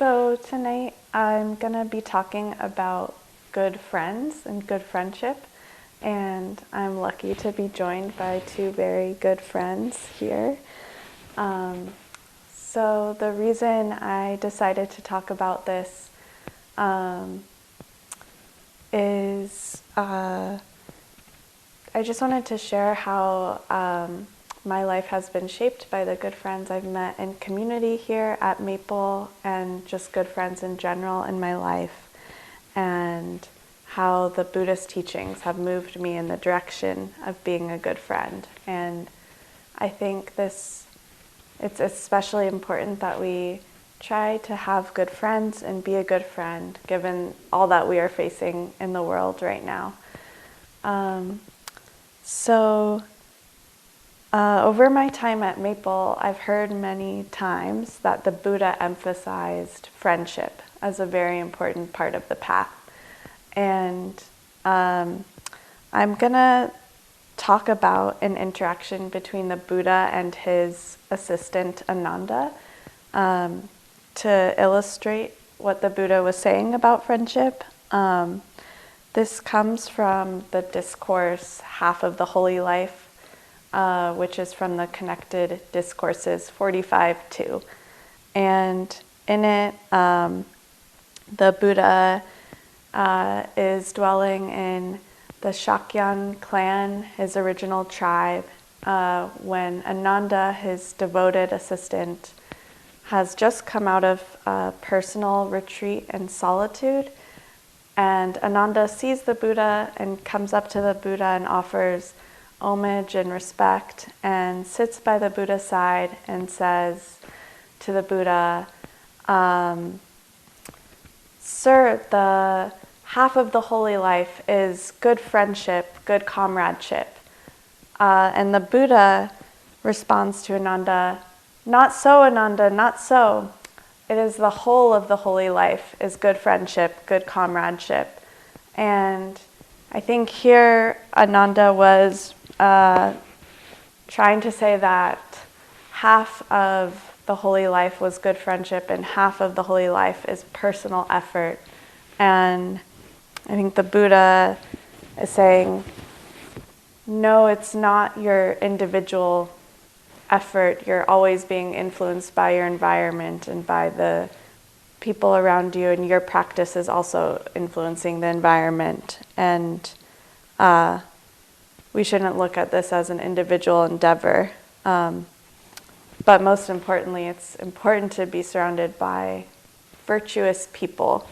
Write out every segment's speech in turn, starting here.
So tonight I'm going to be talking about good friends and good friendship, and I'm lucky to be joined by two very good friends here. So the reason I decided to talk about this is I just wanted to share how my life has been shaped by the good friends I've met in community here at Maple, and just good friends in general in my life, and how the Buddhist teachings have moved me in the direction of being a good friend. And I think it's especially important that we try to have good friends and be a good friend given all that we are facing in the world right now. Over my time at Maple, I've heard many times that the Buddha emphasized friendship as a very important part of the path. And I'm going to talk about an interaction between the Buddha and his assistant Ananda to illustrate what the Buddha was saying about friendship. This comes from the discourse, Half of the Holy Life, which is from the Connected Discourses 45-2. And in it, the Buddha is dwelling in the Shakyan clan, his original tribe, when Ananda, his devoted assistant, has just come out of a personal retreat and solitude. And Ananda sees the Buddha and comes up to the Buddha and offers homage and respect, and sits by the Buddha's side and says to the Buddha, "Sir, the half of the holy life is good friendship, good comradeship." And the Buddha responds to Ananda, "Not so, Ananda, not so. It is the whole of the holy life is good friendship, good comradeship." And I think here Ananda was trying to say that half of the holy life was good friendship and half of the holy life is personal effort. And I think the Buddha is saying, no, it's not your individual effort. You're always being influenced by your environment and by the people around you, and your practice is also influencing the environment. And we shouldn't look at this as an individual endeavor. But most importantly, it's important to be surrounded by virtuous people.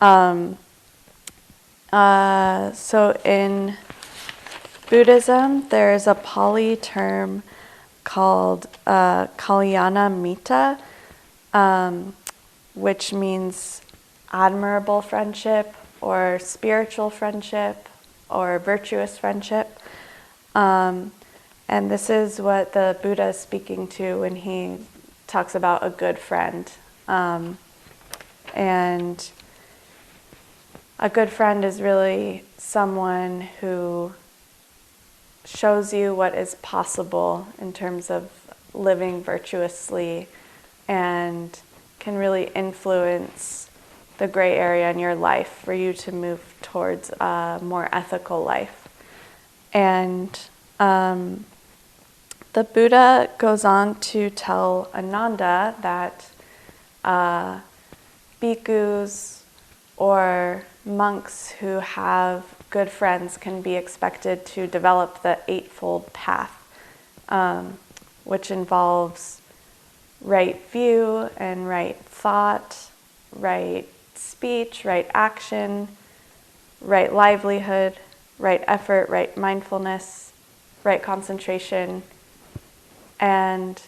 So in Buddhism, there is a Pali term called Kalyana Mita, which means admirable friendship or spiritual friendship or virtuous friendship. And this is what the Buddha is speaking to when he talks about a good friend. And a good friend is really someone who shows you what is possible in terms of living virtuously and can really influence the gray area in your life for you to move towards a more ethical life. And the Buddha goes on to tell Ananda that bhikkhus or monks who have good friends can be expected to develop the Eightfold Path, which involves right view and right thought, right speech, right action, right livelihood, right effort, right mindfulness, right concentration. And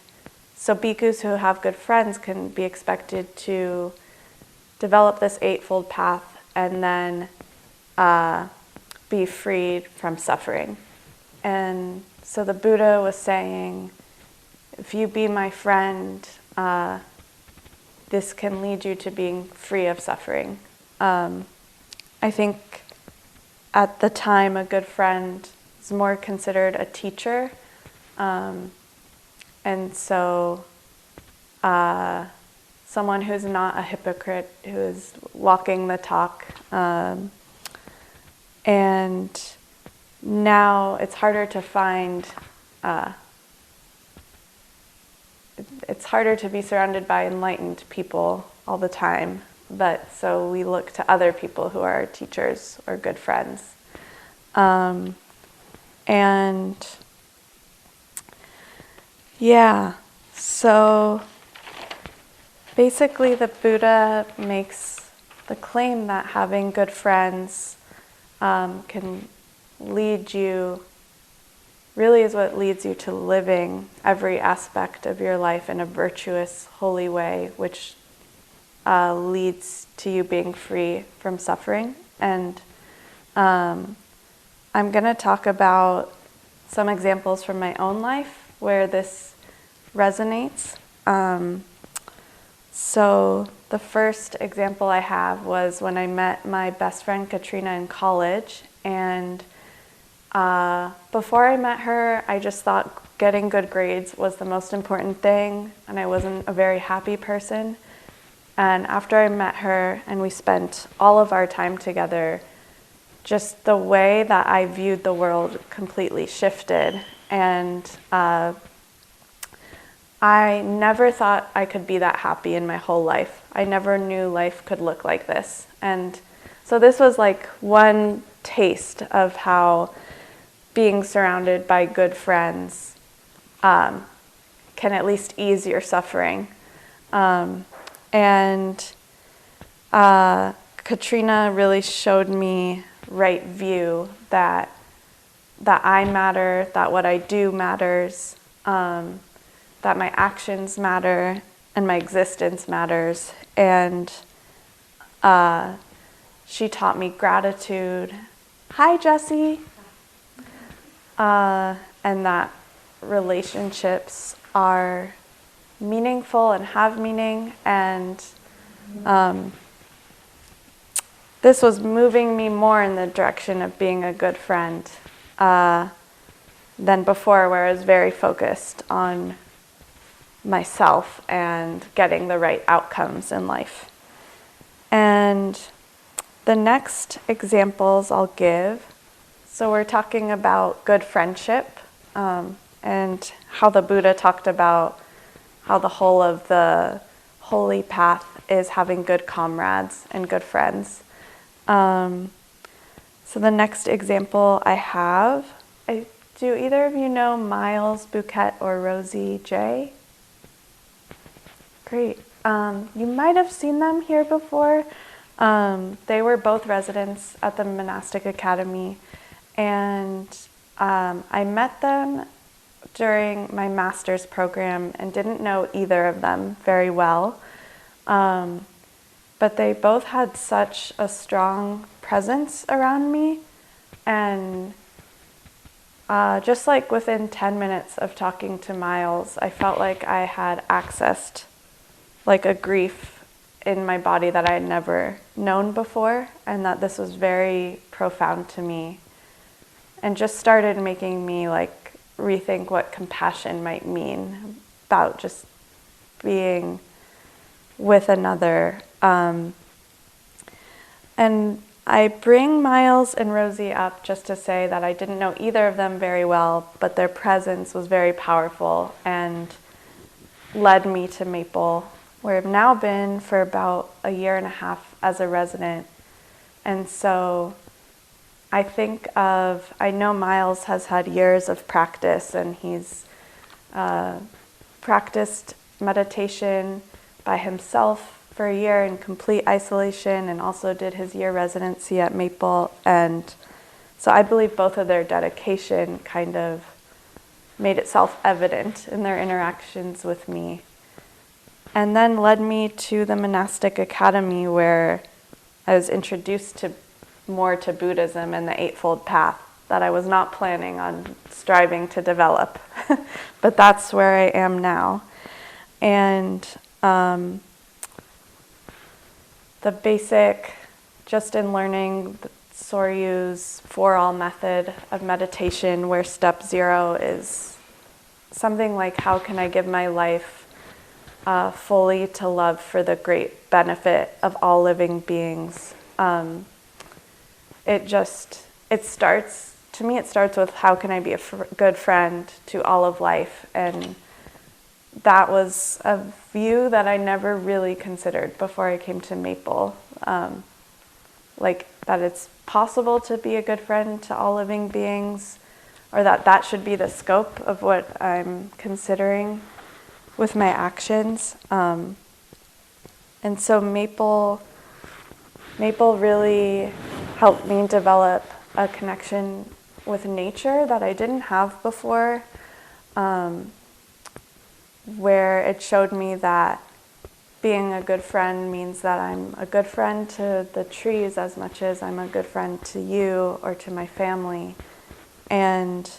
so bhikkhus who have good friends can be expected to develop this Eightfold Path and then be freed from suffering. And so the Buddha was saying, if you be my friend, this can lead you to being free of suffering. I think at the time a good friend is more considered a teacher. And so someone who's not a hypocrite, who is walking the talk. And now it's harder to find, it's harder to be surrounded by enlightened people all the time. But so we look to other people who are teachers or good friends. And yeah, so basically the Buddha makes the claim that having good friends can lead you, really is what leads you to living every aspect of your life in a virtuous, holy way, which leads to you being free from suffering. And I'm going to talk about some examples from my own life where this resonates. So the first example I have was when I met my best friend Katrina in college. And before I met her, I just thought getting good grades was the most important thing, and I wasn't a very happy person. And after I met her and we spent all of our time together, just the way that I viewed the world completely shifted. And I never thought I could be that happy in my whole life. I never knew life could look like this. And so this was like one taste of how being surrounded by good friends can at least ease your suffering. And Katrina really showed me right view that I matter, that what I do matters, that my actions matter, and my existence matters. And she taught me gratitude. Hi, Jessie. And that relationships are meaningful and have meaning. And this was moving me more in the direction of being a good friend than before, where I was very focused on myself and getting the right outcomes in life. And the next examples I'll give, so we're talking about good friendship and how the Buddha talked about how the whole of the holy path is having good comrades and good friends. So the next example I have, do either of you know Miles Bouquet or Rosie J? Great. You might have seen them here before. They were both residents at the Monastic Academy, and I met them during my master's program and didn't know either of them very well. But they both had such a strong presence around me, and just like within 10 minutes of talking to Miles, I felt like I had accessed like a grief in my body that I had never known before, and that this was very profound to me, and just started making me like rethink what compassion might mean about just being with another. And I bring Miles and Rosie up just to say that I didn't know either of them very well, but their presence was very powerful and led me to Maple, where I've now been for about a year and a half as a resident. And so I know Miles has had years of practice, and he's practiced meditation by himself for a year in complete isolation, and also did his year residency at Maple. And so I believe both of their dedication kind of made itself evident in their interactions with me. And then led me to the Monastic Academy, where I was introduced more to Buddhism and the Eightfold Path that I was not planning on striving to develop. But that's where I am now. And the basic, just in learning the Soryu's 4-all method of meditation, where step 0 is something like, how can I give my life fully to love for the great benefit of all living beings. It starts with how can I be a good friend to all of life, and that was a view that I never really considered before I came to Maple. Like that it's possible to be a good friend to all living beings, or that should be the scope of what I'm considering with my actions. And so Maple really helped me develop a connection with nature that I didn't have before, where it showed me that being a good friend means that I'm a good friend to the trees as much as I'm a good friend to you or to my family. And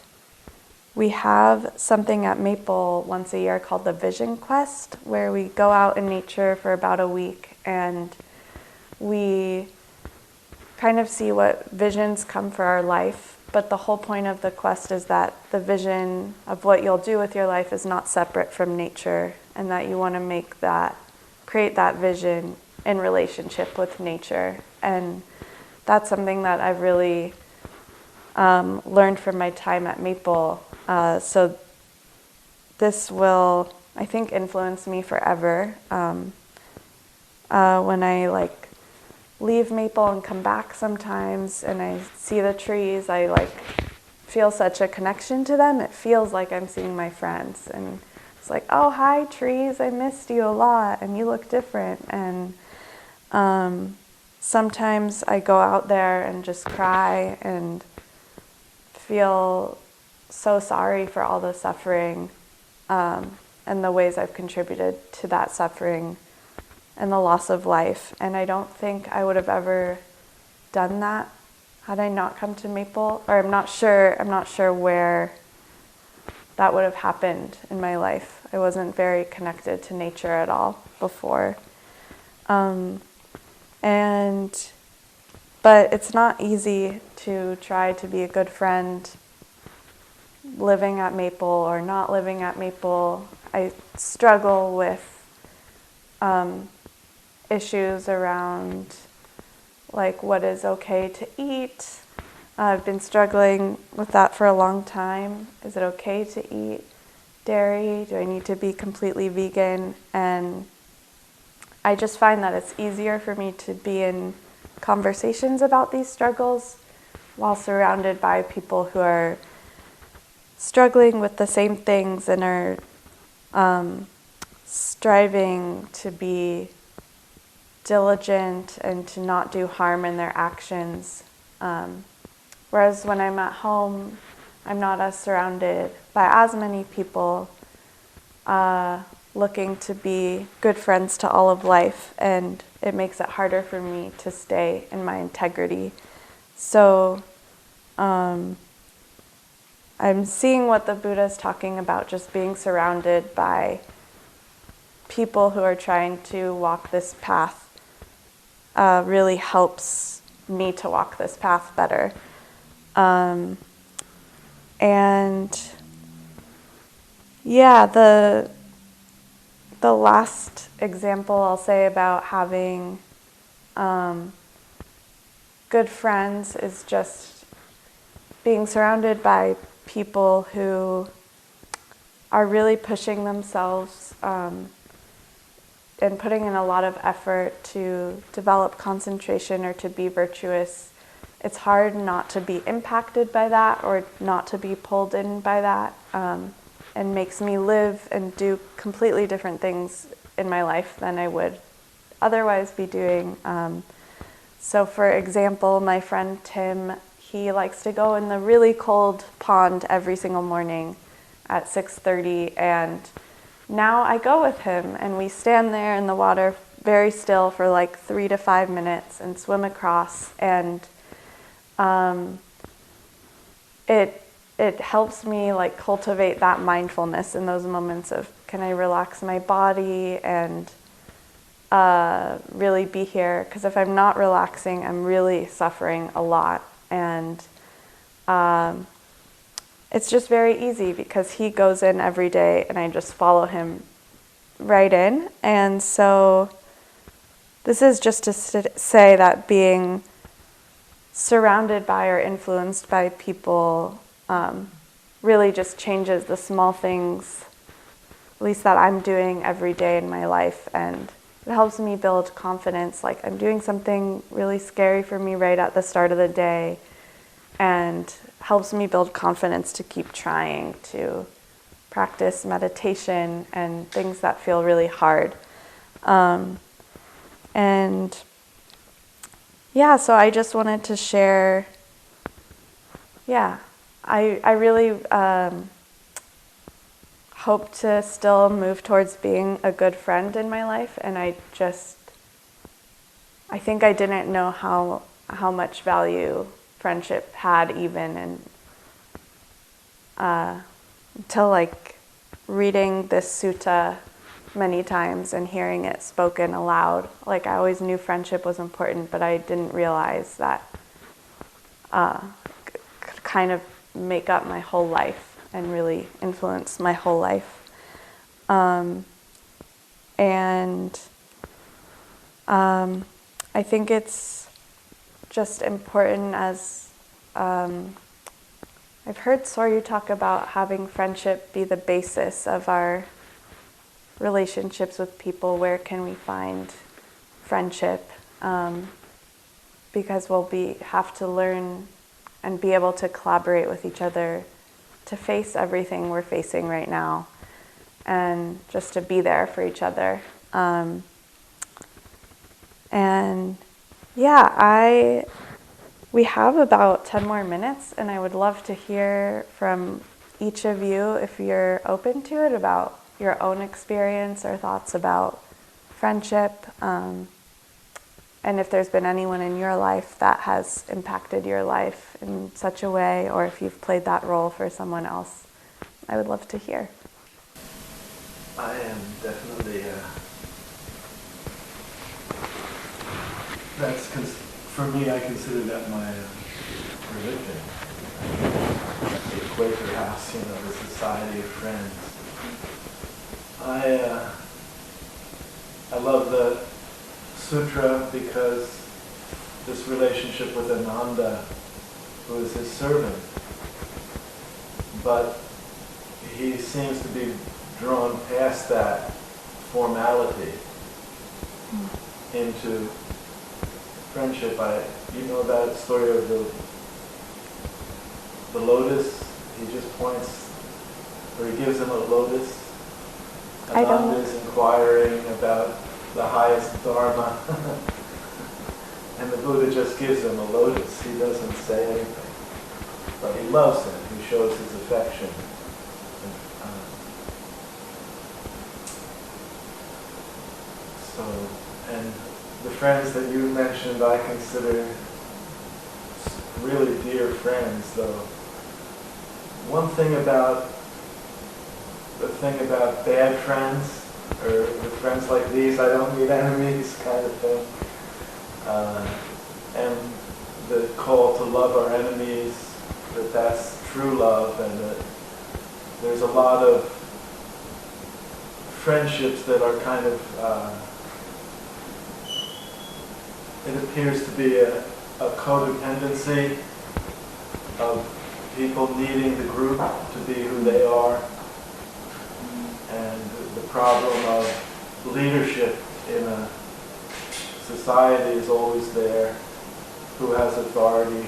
we have something at Maple once a year called the Vision Quest, where we go out in nature for about a week and we kind of see what visions come for our life. But the whole point of the quest is that the vision of what you'll do with your life is not separate from nature, and that you want to create that vision in relationship with nature. And that's something that I've really learned from my time at Maple. So this will, I think, influence me forever. When I leave Maple and come back sometimes and I see the trees, I feel such a connection to them. It feels like I'm seeing my friends, and it's like, oh, hi trees, I missed you a lot and you look different. And sometimes I go out there and just cry and feel so sorry for all the suffering and the ways I've contributed to that suffering and the loss of life. And I don't think I would have ever done that had I not come to Maple, or I'm not sure where that would have happened in my life. I wasn't very connected to nature at all before. But it's not easy to try to be a good friend living at Maple or not living at Maple. I struggle with issues around what is okay to eat. I've been struggling with that for a long time. Is it okay to eat dairy? Do I need to be completely vegan? And I just find that it's easier for me to be in conversations about these struggles while surrounded by people who are struggling with the same things and are striving to be diligent and to not do harm in their actions. Whereas when I'm at home, I'm not as surrounded by as many people looking to be good friends to all of life, and it makes it harder for me to stay in my integrity. So I'm seeing what the Buddha is talking about, just being surrounded by people who are trying to walk this path really helps me to walk this path better. And yeah, the last example I'll say about having good friends is just being surrounded by people who are really pushing themselves and putting in a lot of effort to develop concentration or to be virtuous. It's hard not to be impacted by that or not to be pulled in by that, and makes me live and do completely different things in my life than I would otherwise be doing. So for example, my friend Tim, he likes to go in the really cold pond every single morning at 6:30, and now I go with him and we stand there in the water very still for 3 to 5 minutes and swim across, and it helps me cultivate that mindfulness in those moments of, can I relax my body and really be here? Because if I'm not relaxing, I'm really suffering a lot. And it's just very easy because he goes in every day and I just follow him right in. And so this is just to say that being surrounded by or influenced by people really just changes the small things, at least that I'm doing every day in my life. And it helps me build confidence. Like, I'm doing something really scary for me right at the start of the day, and helps me build confidence to keep trying to practice meditation and things that feel really hard. And yeah, so I just wanted to share, I really hope to still move towards being a good friend in my life, and I think I didn't know how much value friendship had even, and until like reading this sutta many times and hearing it spoken aloud. Like, I always knew friendship was important, but I didn't realize that could kind of make up my whole life and really influence my whole life. I think it's just important, as I've heard Soryu talk about having friendship be the basis of our relationships with people. Where can we find friendship? Because we'll have to learn and be able to collaborate with each other to face everything we're facing right now, and just to be there for each other. We have about 10 more minutes, and I would love to hear from each of you, if you're open to it, about your own experience or thoughts about friendship, and if there's been anyone in your life that has impacted your life in such a way, or if you've played that role for someone else. I would love to hear. I am definitely, for me, I consider that my religion. The Quaker house, the society of friends. I love the sutra because this relationship with Ananda, who is his servant, but he seems to be drawn past that formality into friendship. You know that story of the lotus? He just points, or he gives him a lotus. Ananda is inquiring about the highest dharma. And the Buddha just gives him a lotus. He doesn't say anything. But he loves him. He shows his affection. And the friends that you mentioned, I consider really dear friends, though. The thing about bad friends, or with friends like these, I don't need enemies kind of thing. And the call to love our enemies, that's true love, and that there's a lot of friendships that are kind of, it appears to be a codependency of people needing the group to be who they are, and the problem of leadership in a society is always there. Who has authority?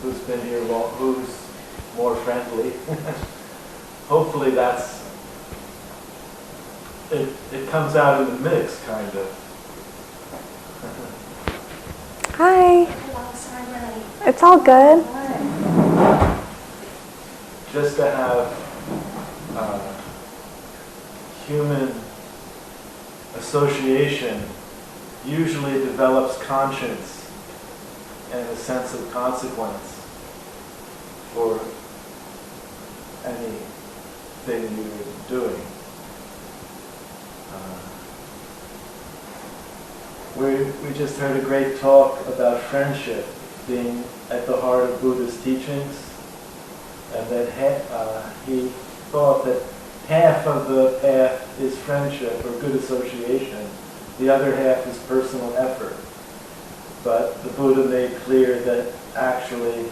Who's been here long? Who's more friendly? Hopefully, it comes out in the mix, kind of. Hi. Hello, sorry. It's all good. Just to have human association usually develops conscience and a sense of consequence for anything you're doing. We just heard a great talk about friendship being at the heart of Buddha's teachings, and that he thought that half of the path is friendship or good association. The other half is personal effort. But the Buddha made clear that actually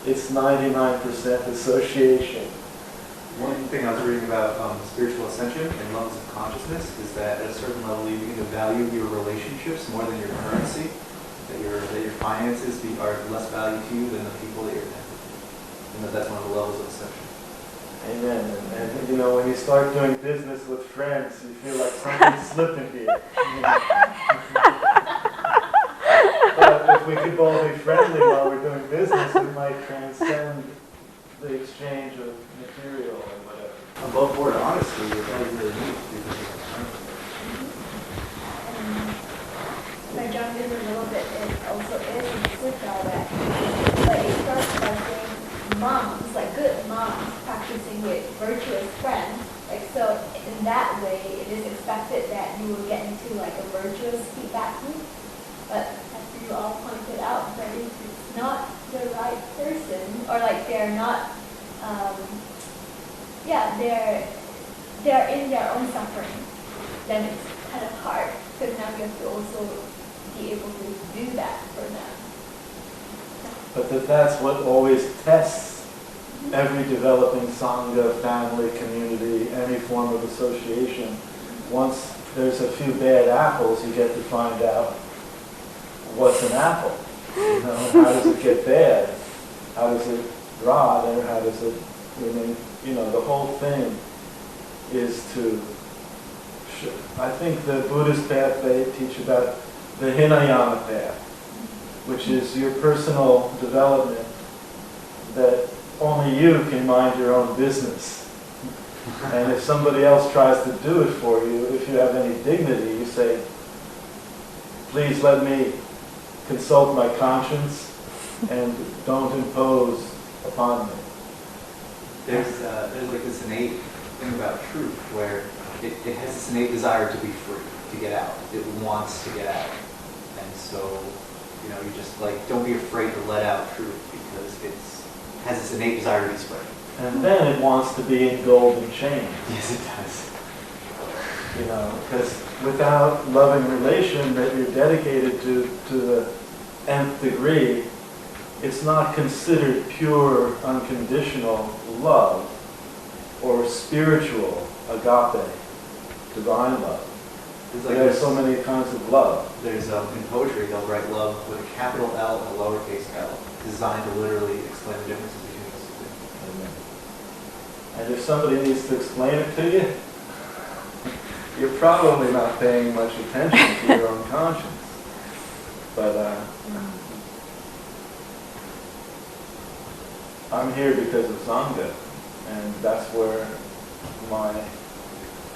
it's 99% association. One thing I was reading about spiritual ascension and levels of consciousness is that at a certain level you begin to value your relationships more than your currency, that your finances are less value to you than the people that you're connected to. And that's one of the levels of ascension. Amen. And you know, when you start doing business with friends, you feel like something's slipping here. But if we could all be friendly while we're doing business, we might transcend the exchange of material and whatever. Above board honesty is all you really need to do business. If I jump in a little bit, it also is in Sila that like it starts by saying moms, like good moms, practicing with virtuous friends. Like so, in that way, it is expected that you will get into like a virtuous feedback loop. But as you all pointed out, that if it's not the right person, or like they're not, they're in their own suffering, then it's kind of hard because now you have to also be able to do that for them. But that's what always tests every developing sangha, family, community, any form of association. Once there's a few bad apples, you get to find out what's an apple. You know, how does it get bad? How does it rot? Or how does it remain? You know, the whole thing is to. I think the Buddhist path, they teach about the Hinayana path, which is your personal development, that only you can mind your own business. And if somebody else tries to do it for you, if you have any dignity, you say, please let me consult my conscience and don't impose upon me. There's like this innate thing about truth where it has this innate desire to be free, to get out. It wants to get out. And so, you know, you just like, don't be afraid to let out truth because it has this innate desire to be spread. And then it wants to be in golden chains. Yes, it does. You know, because without loving relation that you're dedicated to the nth degree, it's not considered pure, unconditional love or spiritual agape, divine love. There's so many kinds of love. There's in poetry they'll write love with a capital L and a lowercase l, designed to literally explain the differences between those two. And if somebody needs to explain it to you, you're probably not paying much attention to your own conscience. But I'm here because of Sangha, and that's where my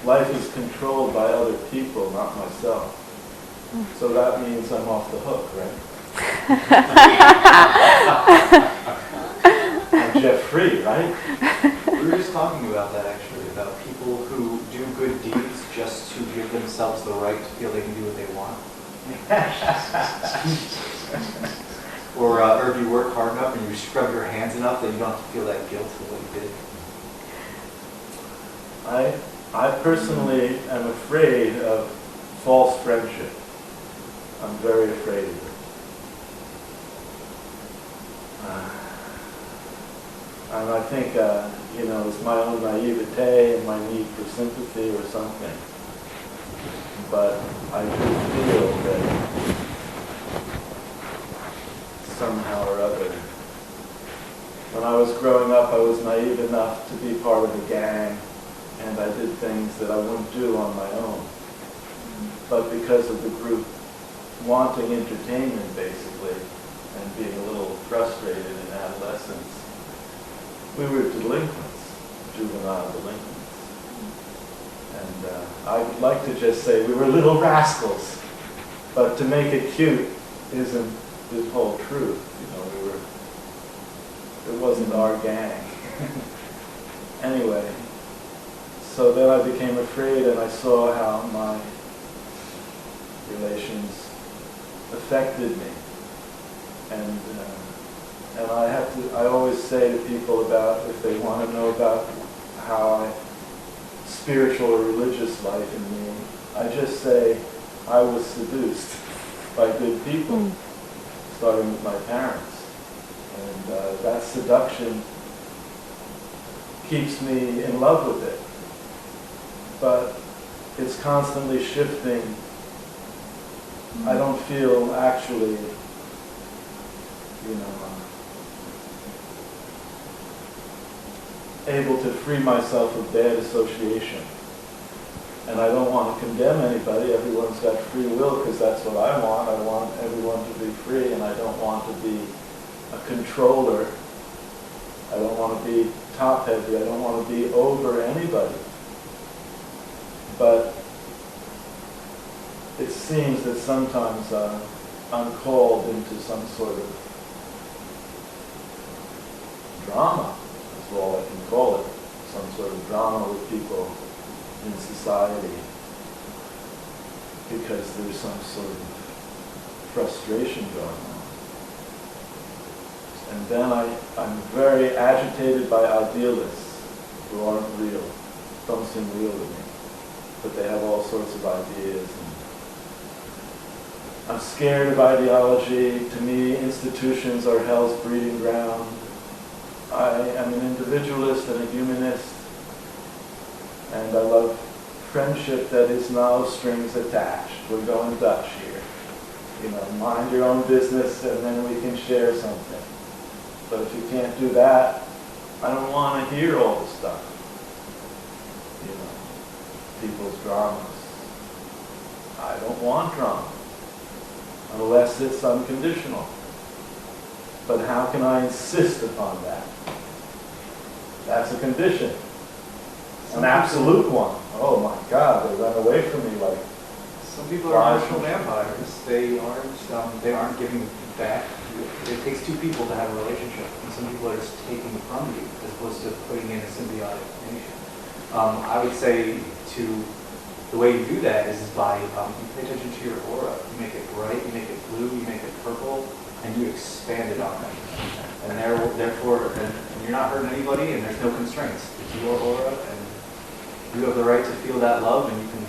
life is controlled by other people, not myself. So that means I'm off the hook, right? I'm jet free, right? We were just talking about that actually, about people who do good deeds just to give themselves the right to feel they can do what they want. Or if you work hard enough and you scrub your hands enough that you don't have to feel that guilt for what you did. I personally am afraid of false friendship. I'm very afraid of it. And I think, it's my own naivete and my need for sympathy or something. But I do feel that somehow or other, when I was growing up, I was naive enough to be part of a gang, and I did things that I wouldn't do on my own. But because of the group wanting entertainment, basically, and being a little frustrated in adolescence, we were delinquents, juvenile delinquents. And I'd like to just say we were little rascals, but to make it cute isn't the whole truth. It wasn't our gang. Anyway, so then I became afraid, and I saw how my relations affected me. And I always say to people about, if they want to know about how I spiritual or religious life in me. I just say I was seduced by good people, starting with my parents. And that seduction keeps me in love with it. But it's constantly shifting. I don't feel actually, able to free myself of bad association. And I don't want to condemn anybody. Everyone's got free will because that's what I want. I want everyone to be free, and I don't want to be a controller. I don't want to be top-heavy. I don't want to be over anybody. But it seems that sometimes I'm called into some sort of drama. That's all I can call it. Some sort of drama with people in society because there's some sort of frustration going on. And then I'm very agitated by idealists who aren't real, don't seem real to me, but they have all sorts of ideas. And I'm scared of ideology. To me, institutions are hell's breeding ground. I am an individualist and a humanist, and I love friendship that is no strings attached. We're going Dutch here. Mind your own business and then we can share something. But if you can't do that, I don't want to hear all the stuff. People's dramas. I don't want drama unless it's unconditional. But how can I insist upon that? That's a condition. An absolute one. Oh my God, they run away from me like. Some people are emotional vampires. They aren't giving back. It takes two people to have a relationship, and some people are just taking from you as opposed to putting in a symbiotic relation. I would say the way you do that is by you pay attention to your aura. You make it bright, you make it blue, you make it purple, and you expand it on them. And therefore, you're not hurting anybody, and there's no constraints. It's your aura, and you have the right to feel that love, and you can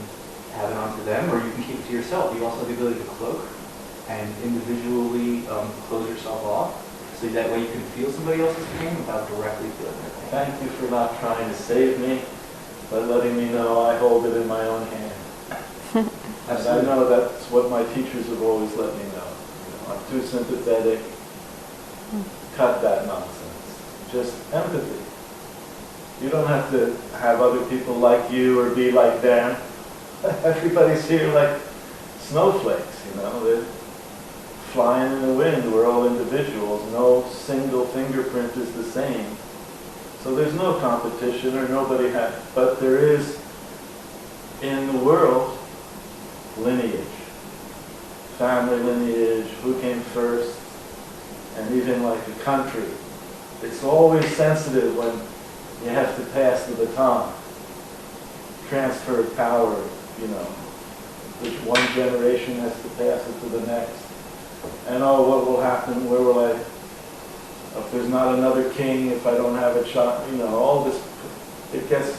have it onto them, or you can keep it to yourself. You also have the ability to cloak and individually close yourself off, so that way you can feel somebody else's pain without directly feeling their pain. Thank you for not trying to save me, but letting me know I hold it in my own hand. And I know that's what my teachers have always let me know. I'm too sympathetic. Cut that nonsense. Just empathy. You don't have to have other people like you or be like them. Everybody's here like snowflakes, They're flying in the wind. We're all individuals. No single fingerprint is the same. So there's no competition or nobody has. But there is, in the world, lineage. Family lineage, who came first, and even like a country. It's always sensitive when you have to pass the baton. Transfer of power, which one generation has to pass it to the next. And what will happen, where will I, if there's not another king, if I don't have a child, all this, it gets,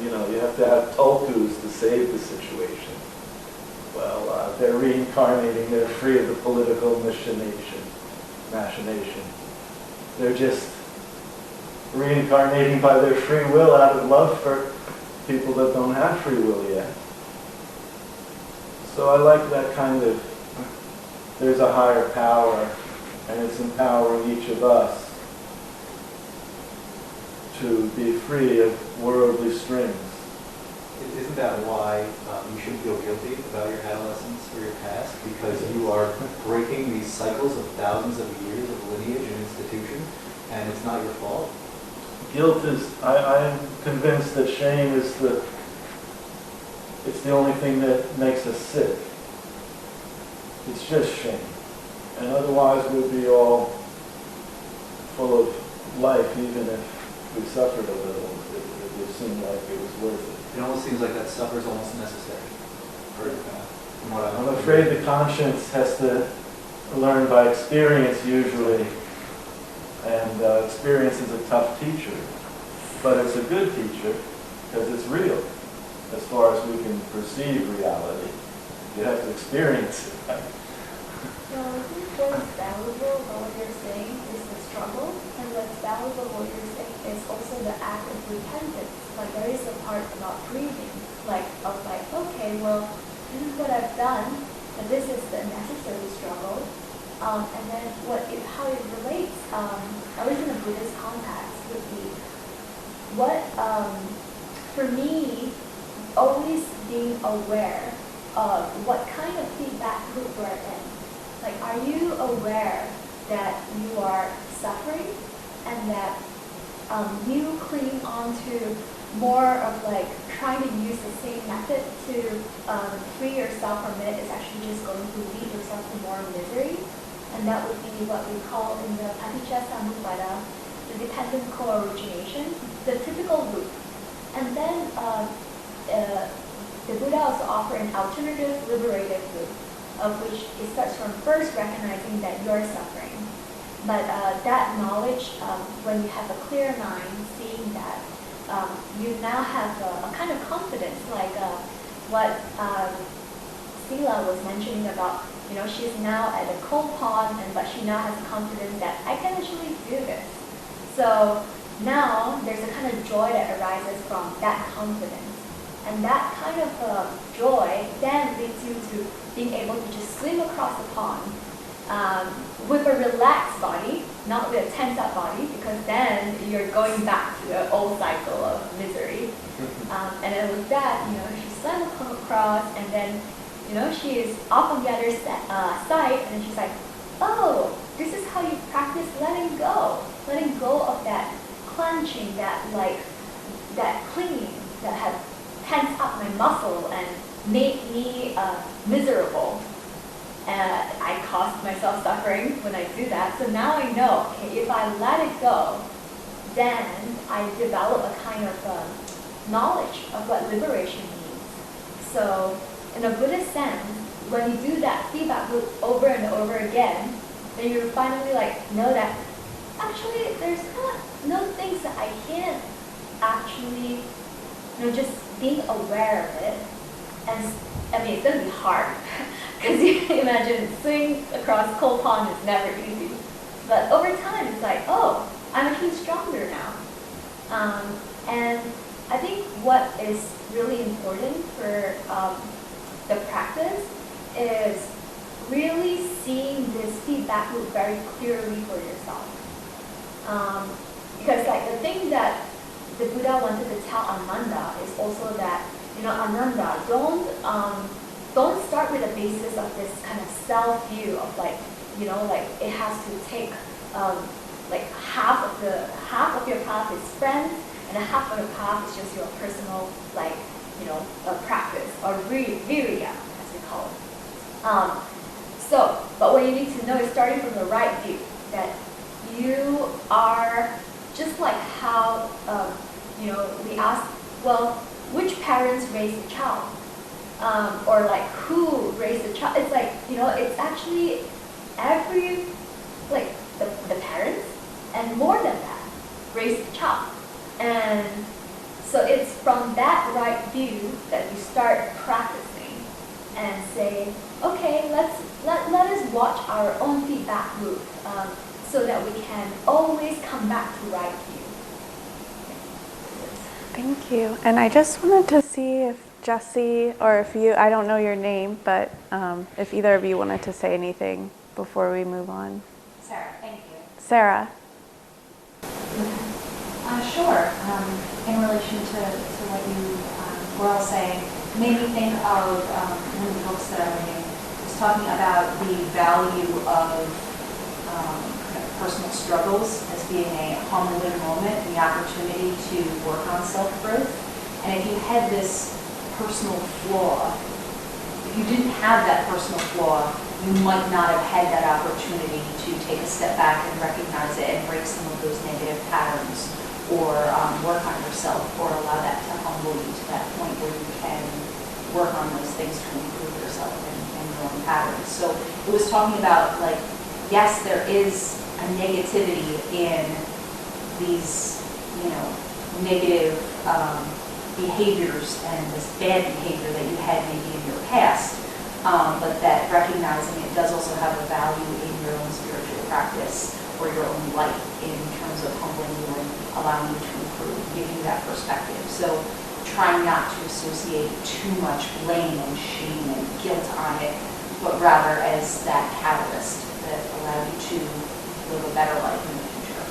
you have to have tulkus to save the situation. Well, they're reincarnating, they're free of the political machination. They're just reincarnating by their free will out of love for people that don't have free will yet. So I like that kind of, there's a higher power, and it's empowering each of us to be free of worldly strings. Isn't that why you shouldn't feel guilty about your adolescence or your past? Because you are breaking these cycles of thousands of years of lineage and institution, and it's not your fault. Guilt is, I am convinced that shame is it's the only thing that makes us sick. It's just shame. And otherwise we'd be all full of life, even if we suffered a little. It would seem like it was worth it. It almost seems like that suffer is almost necessary. From what I'm afraid the conscience has to learn by experience usually. And experience is a tough teacher. But it's a good teacher because it's real. as far as we can perceive reality. You have to experience it. So I think what's valuable about what you're saying is the struggle, and what's valuable what you're saying is also the act of repentance. Like there is a part about grieving, okay, well, this is what I've done, and this is the necessary struggle. And then how it relates, at least in a Buddhist context, would be what, for me, always being aware of what kind of feedback loop we're in. Like, are you aware that you are suffering and that you cling on to more of like trying to use the same method to free yourself from it is actually just going to lead yourself to more misery? And that would be what we call in the Paticca the dependent co-origination, the typical loop. And then the Buddha also offered an alternative liberative loop, of which it starts from first recognizing that you're suffering. But that knowledge, when you have a clear mind, seeing that, you now have a kind of confidence, like what Sila was mentioning about, she's now at a cold pond, but she now has confidence that I can actually do this. So now there's a kind of joy that arises from that confidence. And that kind of joy then leads you to being able to just swim across the pond with a relaxed body, not with a tense up body, because then you're going back to the old cycle of misery. And then with that, she swam across, and then she is off on the other side, and then she's like, oh, this is how you practice letting go of that clenching, that clinging that had tensed up my muscle and made me miserable. I caused myself suffering when I do that. So now I know, okay, if I let it go, then I develop a kind of knowledge of what liberation means. So in a Buddhist sense, when you do that feedback loop over and over again, then you finally know that actually there's no things that I can't actually, just being aware of it. And I mean, it's going to be hard because you can imagine swimming across cold pond is never easy. But over time, it's like, oh, I'm actually stronger now. And I think what is really important for the practice is really seeing this feedback loop very clearly for yourself. Because the thing that the Buddha wanted to tell Ananda is also that, Ananda, don't start with the basis of this kind of self-view of it has to take half of your path is friends and half of your path is just your personal practice or virya, as we call it. But what you need to know is starting from the right view, that you are just like how we ask, well, which parents raised the child? Or who raised the child? It's it's actually every, the parents, and more than that, raised the child. And so it's from that right view that you start practicing and say, okay, let us watch our own feedback loop so that we can always come back to right view. Thank you. And I just wanted to see if Jesse, or if you, I don't know your name, but if either of you wanted to say anything before we move on. Sarah, thank you. Sarah. Sure. In relation to what you were all saying, it made me think of one of the books that I read. It was talking about the value of personal struggles as being a humbling moment, the opportunity to work on self-growth. And if you had this personal flaw, if you didn't have that personal flaw, you might not have had that opportunity to take a step back and recognize it and break some of those negative patterns, or work on yourself, or allow that to humble you to that point where you can work on those things to improve yourself and your own patterns. So it was talking about, yes, there is a negativity in these, negative behaviors and this bad behavior that you had maybe in your past, but that recognizing it does also have a value in your own spiritual practice or your own life in terms of humbling you and allowing you to improve, giving you that perspective. So trying not to associate too much blame and shame and guilt on it, but rather as that catalyst that allows you to live a better life in the future.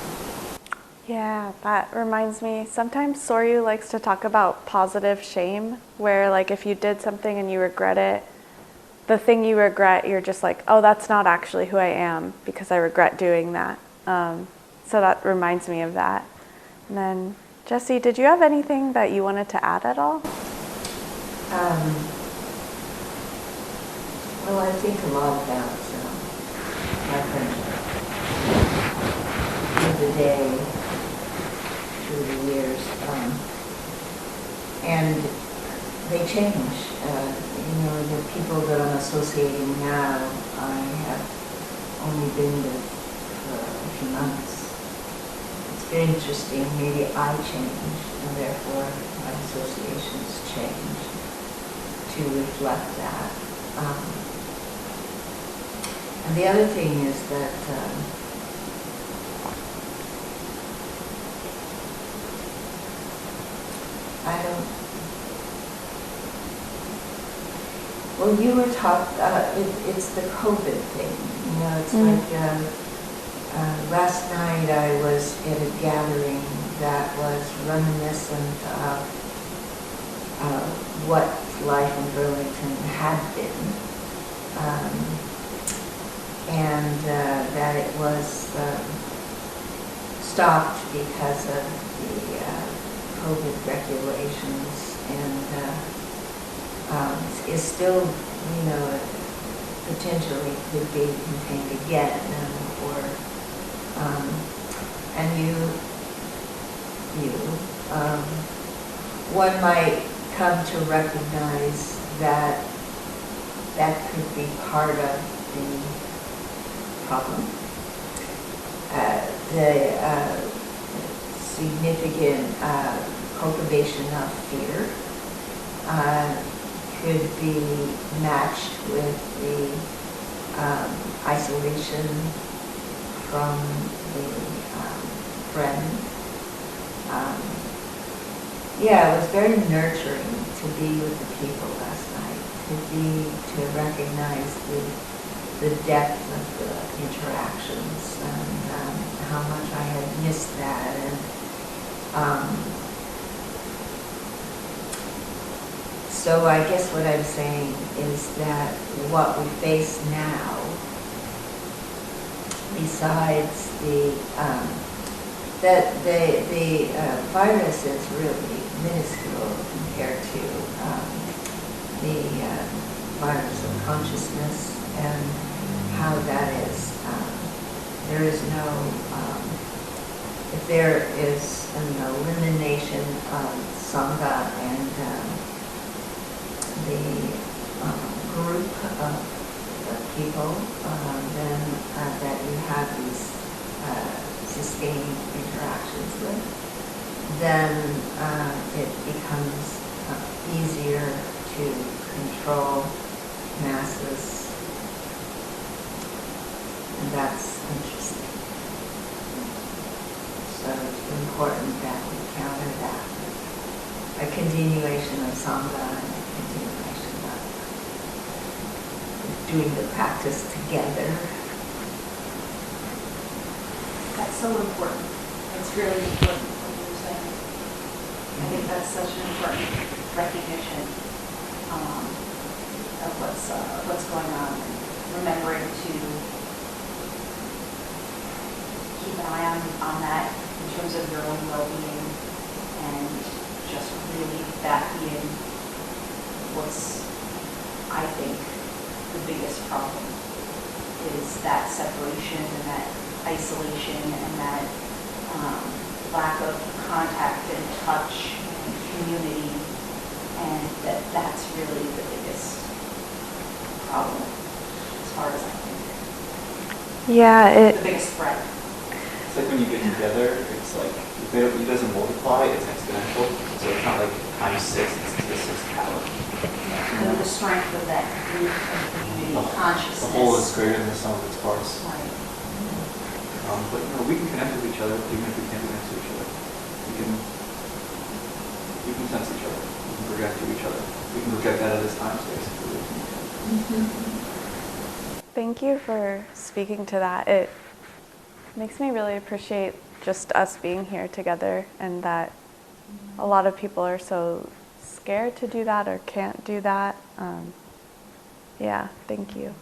Yeah, that reminds me, sometimes Soryu likes to talk about positive shame, where like if you did something and you regret it, the thing you regret, you're just like, oh, that's not actually who I am because I regret doing that. So that reminds me of that. And then, Jessie, did you have anything that you wanted to add at all? Well, I think a lot about my friendship through the day, through the years, and they change. The people that I'm associating now, I have only been with for a few months. It's very interesting. Maybe I change, and therefore my associations change to reflect that. And the other thing is that I don't. Well, you were it's the COVID thing. It's like last night I was at a gathering that was reminiscent of what life in Burlington had been, and that it was stopped because of the COVID regulations, and is still, potentially could be contained again, and one might come to recognize that that could be part of the problem. The significant cultivation of fear could be matched with the isolation from the friend. It was very nurturing to be with the people last night, to recognize the depth of the interactions and how much I had missed that. And so I guess what I'm saying is that what we face now, besides the virus is really minuscule compared to the virus of consciousness and how that is. There is no, if there is an elimination of Sangha and the group of people, then that you have these sustained interactions with, then it becomes easier to control masses, and that's interesting. So it's important that we counter that with a continuation of Sangha and a continuation of doing the practice together. That's so important. It's really important what you're saying. I think that's such an important recognition of what's going on, and remembering to keep an eye on that in terms of your own well-being, and just really that being what's, I think, the biggest problem is that separation and that isolation and that lack of contact and touch and community, and that's really the biggest problem as far as I think. Yeah, the biggest threat. It's like when you get together, it's like it doesn't multiply, it's exponential. So it's not like times 6, it's to the 6th power. And the strength of that group and community consciousness. The whole is greater than the sum of its parts. Right. But we can connect with each other even if we can't connect to each other. We can sense each other. We can project to each other. We can project out of this time space. Thank you for speaking to that. It makes me really appreciate just us being here together, and that a lot of people are so scared to do that or can't do that. Yeah, thank you.